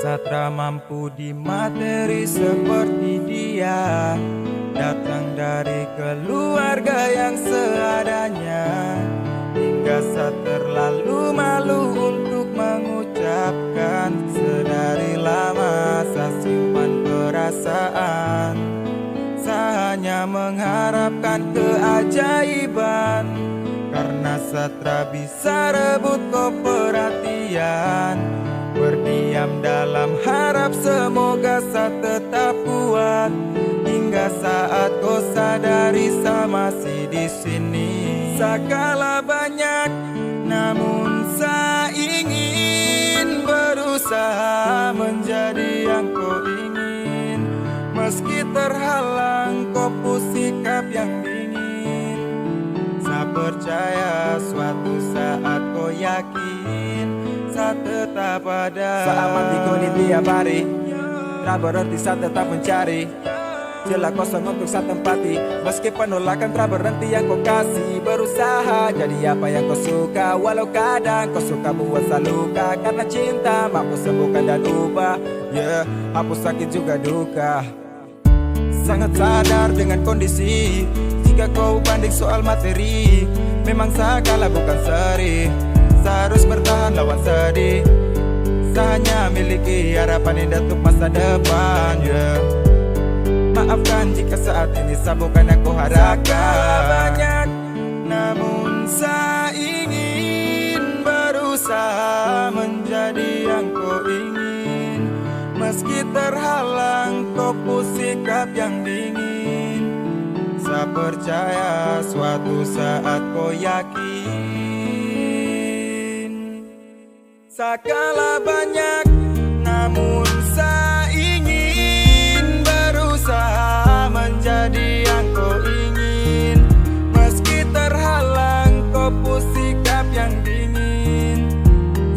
Satra mampu di materi seperti dia, datang dari keluarga yang seadanya, hingga saat terlalu malu untuk mengucapkan. Sedari lama saya simpan perasaan, saya hanya mengharapkan keajaiban, karena Satra bisa rebut kau perhatian. Berdiam dalam harap semoga saya tetap kuat, hingga saat kau sadari saya masih di sini. Saya kalah banyak, namun saya ingin berusaha menjadi yang kau ingin. Meski terhalang kau sikap yang dingin, saya percaya suatu saat kau yakin saya tetap ada. Saya amati kau di tiap hari, tak berhenti saya tetap mencari celah kosong untuk saya tempati. Meski penolakan tak berhenti yang kau kasih, berusaha jadi apa yang kau suka. Walau kadang kau suka buat saya luka, karena cinta mampu sembuhkan dan ubah. Hapus sakit juga duka. Sangat sadar dengan kondisi, jika kau banding soal materi, memang saya kalah bukan seri. Saya harus bertahan lawan sedih, saya hanya miliki harapan indah untuk masa depan. Maafkan jika saat ini saya bukan yang kau harapkan. Saya banyak, namun saya ingin berusaha menjadi yang kau ingin. Meski terhalang kau sikap yang dingin, saya percaya suatu saat kau yakin. Saya kalah banyak, namun saya ingin berusaha menjadi yang kau ingin. Meski terhalang kau sikap yang dingin,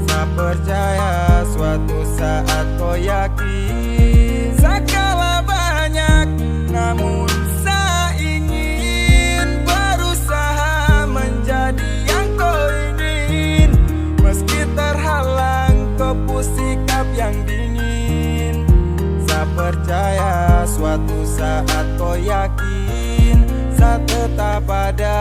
saya percaya suatu saat kau yakin. Saya kalah banyak, namun saya ingin berusaha menjadi yang kau ingin. Meski terhalang kau sikap yang dingin, saya percaya suatu saat kau yakin saya tetap ada.